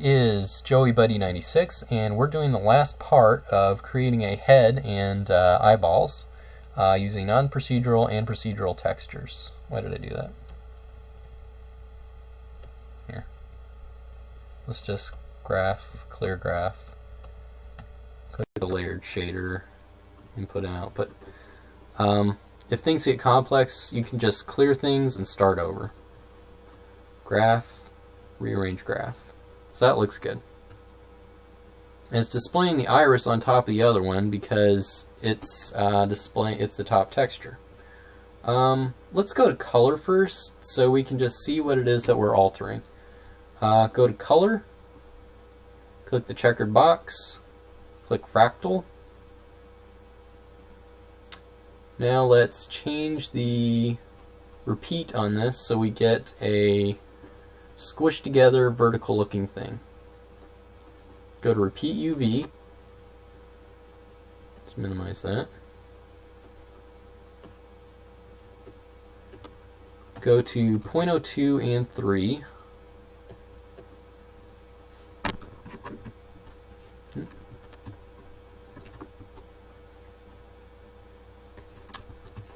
Is Joey Buddy 96, and we're doing the last part of creating a head and eyeballs using non-procedural and procedural textures. Why did I do that? Here. Let's just clear graph, click the layered shader, input and output. If things get complex, you can just clear things and start over. Graph, rearrange graph. So that looks good. And it's displaying the iris on top of the other one because it's the top texture. Let's go to color first so we can just see what it is that we're altering. Go to color, click the checkered box, click fractal. Now let's change the repeat on this so we get a squished together vertical looking thing. Go to repeat UV. Let's minimize that. Go to 0.02 and 3.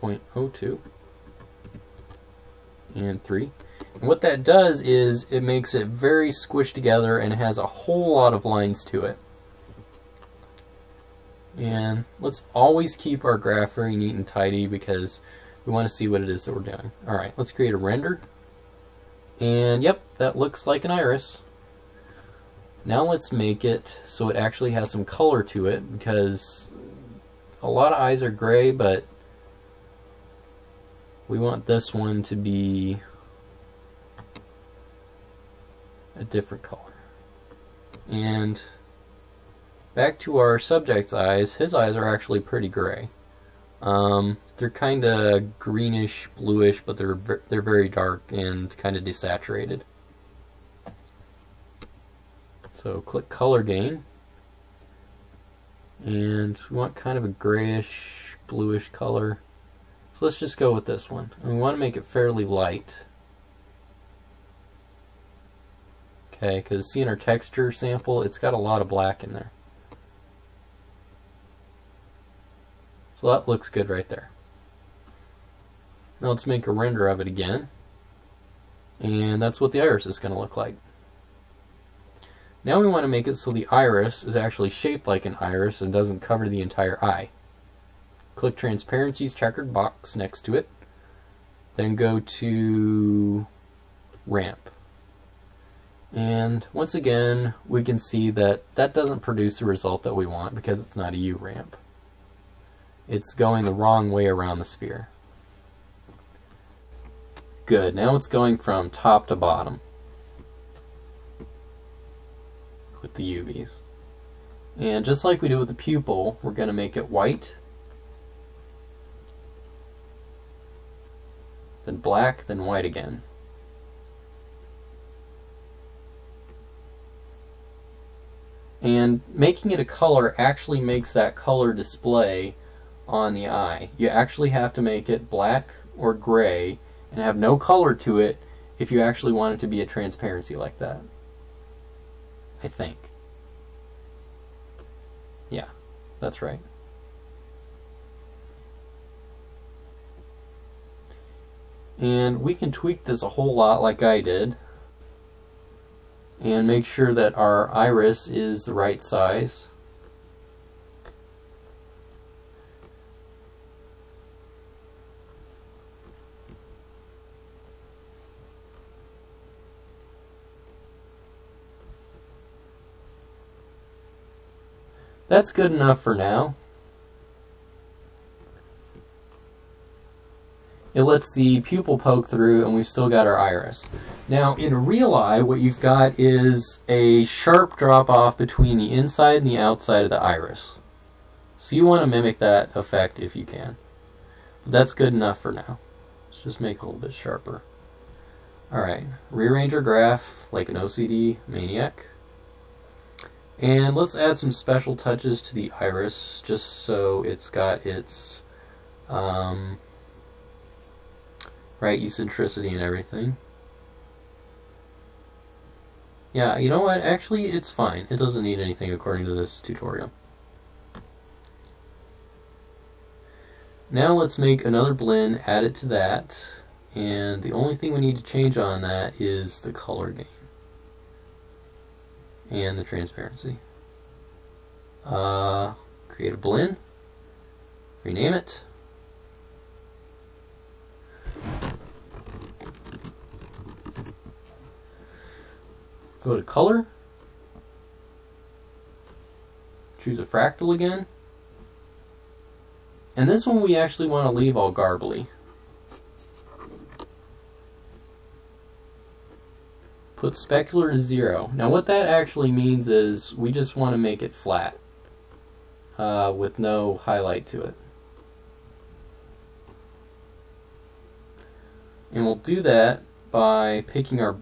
.02 and 3. And what that does is it makes it very squished together and has a whole lot of lines to it. And let's always keep our graph very neat and tidy because we want to see what it is that we're doing. Alright, let's create a render. And yep, that looks like an iris. Now let's make it so it actually has some color to it, because a lot of eyes are gray, but we want this one to be a different color. And back to our subject's eyes, his eyes are actually pretty gray. They're kind of greenish, bluish, but they're very dark and kind of desaturated. So click color gain, and we want kind of a grayish, bluish color. So let's just go with this one. And we want to make it fairly light. Okay, because see in our texture sample, it's got a lot of black in there. So that looks good right there. Now let's make a render of it again. And that's what the iris is going to look like. Now we want to make it so the iris is actually shaped like an iris and doesn't cover the entire eye. Click Transparency's checkered box next to it. Then go to Ramp. And once again, we can see that that doesn't produce the result that we want because it's not a U ramp. It's going the wrong way around the sphere. Good, now it's going from top to bottom with the UVs. And just like we do with the pupil, we're going to make it white, then black, then white again. And making it a color actually makes that color display on the eye. You actually have to make it black or gray and have no color to it if you actually want it to be a transparency like that. I think. Yeah, that's right. And we can tweak this a whole lot like I did and make sure that our iris is the right size. That's good enough for now. It lets the pupil poke through and we've still got our iris. Now in a real eye, what you've got is a sharp drop off between the inside and the outside of the iris. So you want to mimic that effect if you can. But that's good enough for now. Let's just make it a little bit sharper. Alright, rearrange our graph like an OCD maniac. And let's add some special touches to the iris just so it's got its right eccentricity and everything. Yeah, you know what? Actually, it's fine. It doesn't need anything according to this tutorial. Now let's make another blend, add it to that, and the only thing we need to change on that is the color gain and the transparency. Create a blend, rename it. Go to color, choose a fractal again, and this one we actually want to leave all garbly. Put specular to 0. Now what that actually means is we just want to make it flat with no highlight to it. And we'll do that by picking our...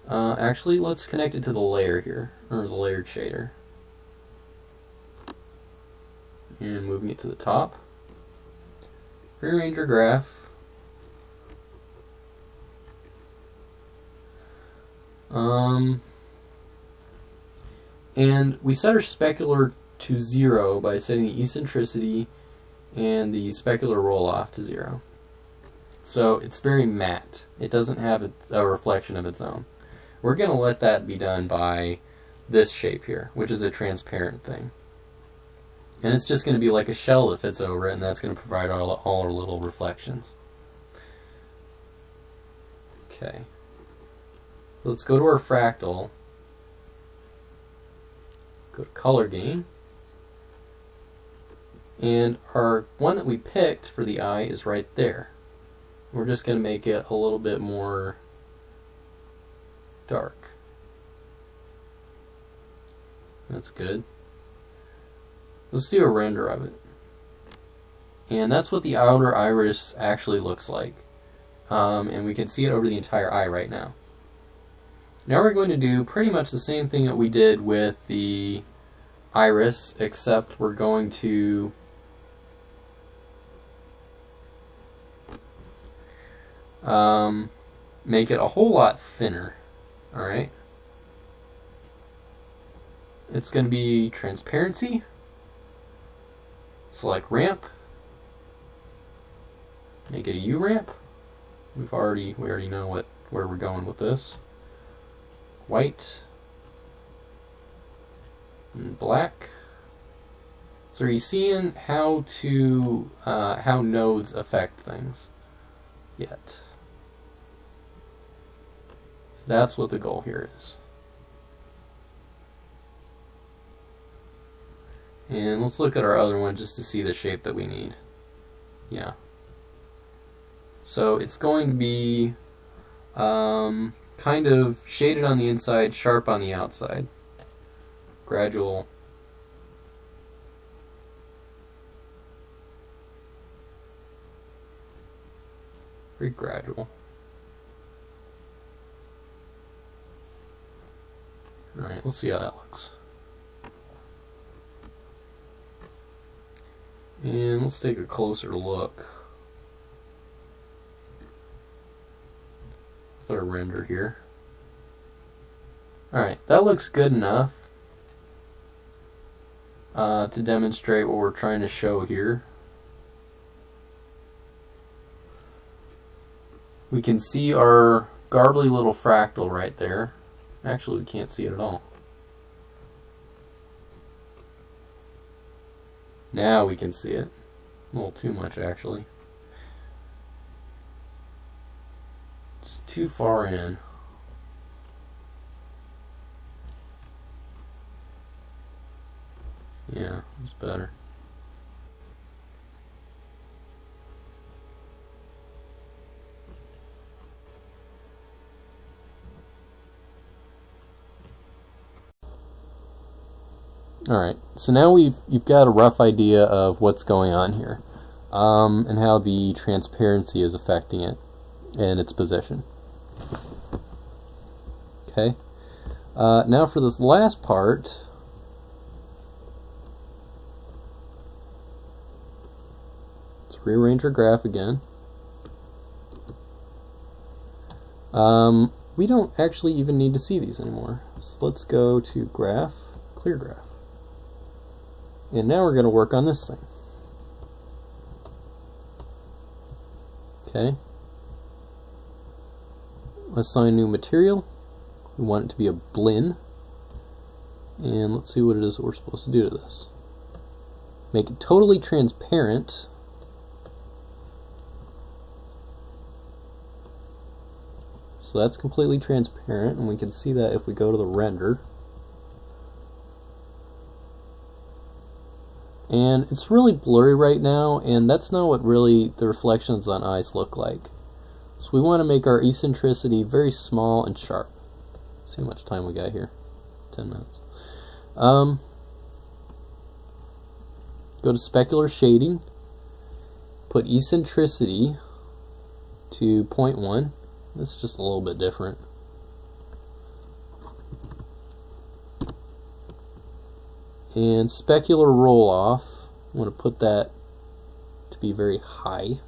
actually, let's connect it to the layer here, or the layered shader. And moving it to the top. Rearrange your graph. And we set our specular to 0 by setting the eccentricity and the specular roll-off to 0. So it's very matte. It doesn't have a reflection of its own. We're going to let that be done by this shape here, which is a transparent thing. And it's just going to be like a shell that fits over it, and that's going to provide all our little reflections. Okay. Let's go to our fractal. Go to color gain. And our one that we picked for the eye is right there. We're just going to make it a little bit more dark. That's good. Let's do a render of it. And that's what the outer iris actually looks like. And we can see it over the entire eye right now. Now we're going to do pretty much the same thing that we did with the iris, except we're going to make it a whole lot thinner. Alright? It's going to be transparency. Select ramp. Make it a U ramp. We already know where we're going with this. White and black. So are you seeing how nodes affect things yet? So that's what the goal here is. And let's look at our other one just to see the shape that we need. Yeah. So it's going to be kind of shaded on the inside, sharp on the outside. Gradual. Very gradual. Alright, let's see how that looks. And let's take a closer look with our render here. Alright, that looks good enough to demonstrate what we're trying to show here. We can see our garbly little fractal right there. Actually, we can't see it at all. Now we can see it. A little too much, actually. It's too far in. Yeah, it's better. Alright, so now you've got a rough idea of what's going on here, and how the transparency is affecting it and its position. Okay, now for this last part, let's rearrange our graph again. we don't actually even need to see these anymore. So let's go to graph, clear graph. And now we're going to work on this thing. Okay. Assign new material. We want it to be a blin. And let's see what it is that we're supposed to do to this. Make it totally transparent. So that's completely transparent, and we can see that if we go to the render. And it's really blurry right now, and that's not what really the reflections on eyes look like. So we want to make our eccentricity very small and sharp. See how much time we got here. 10 minutes. Go to specular shading. Put eccentricity to 0.1. This is just a little bit different. And specular roll off, I want to put that to be very high.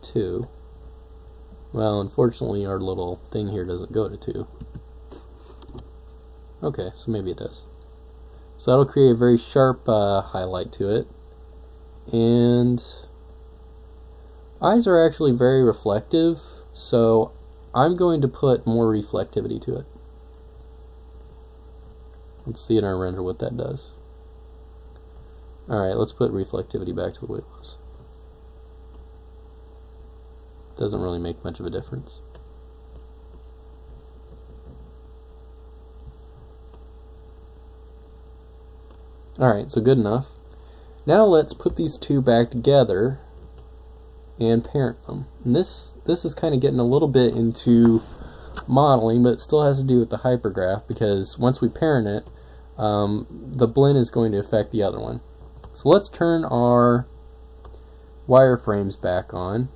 2. Well, unfortunately our little thing here doesn't go to 2. Okay, so maybe it does. So that'll create a very sharp highlight to it. And eyes are actually very reflective, so I'm going to put more reflectivity to it. Let's see in our render what that does. Alright, let's put reflectivity back to the way it was. Doesn't really make much of a difference. Alright, so good enough. Now let's put these two back together and parent them. And this is kind of getting a little bit into modeling, but it still has to do with the hypergraph, because once we parent it, the blend is going to affect the other one. So let's turn our wireframes back on.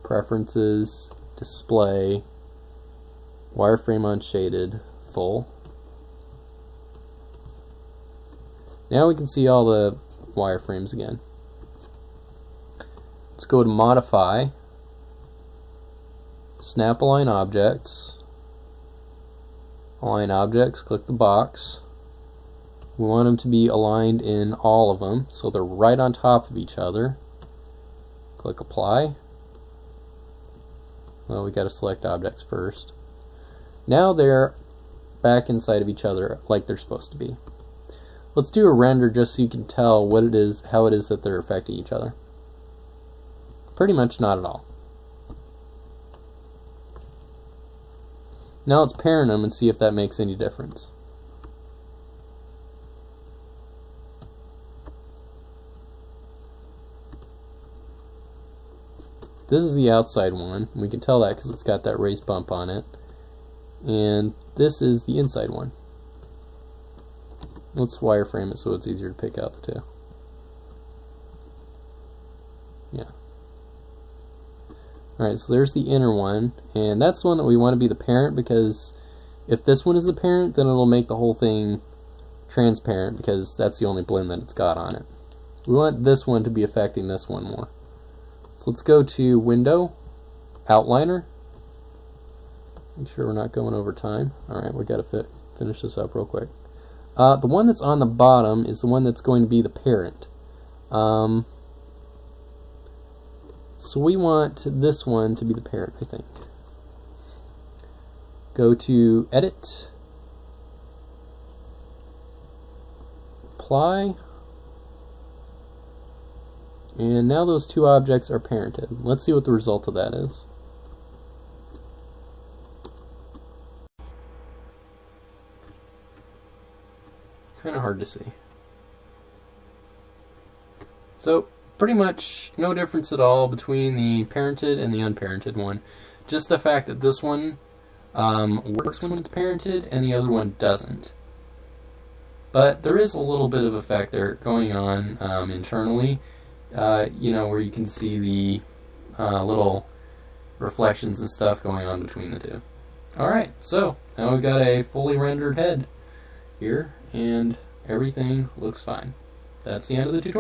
Preferences, display, wireframe unshaded, full. Now we can see all the wireframes again. Let's go to modify, snap align objects, align objects, click the box. We want them to be aligned in all of them, so they're right on top of each other. Click apply. Well, we got to select objects first. Now they're back inside of each other like they're supposed to be. Let's do a render just so you can tell what it is, how it is that they're affecting each other. Pretty much not at all. Now let's parent them and see if that makes any difference. This is the outside one. We can tell that because it's got that raised bump on it. And this is the inside one. Let's wireframe it so it's easier to pick out the two. Yeah. Alright, so there's the inner one, and that's the one that we want to be the parent, because if this one is the parent, then it'll make the whole thing transparent, because that's the only blend that it's got on it. We want this one to be affecting this one more. So let's go to Window, Outliner. Make sure we're not going over time. Alright, we got to finish this up real quick. The one that's on the bottom is the one that's going to be the parent. So we want this one to be the parent, I think. Go to Edit, Apply, and now those two objects are parented. Let's see what the result of that is. Kind of hard to see. So pretty much no difference at all between the parented and the unparented one. Just the fact that this one works when it's parented and the other one doesn't. But there is a little bit of effect there going on internally, you know, where you can see the little reflections and stuff going on between the two. Alright, so now we've got a fully rendered head here, and everything looks fine. That's the end of the tutorial.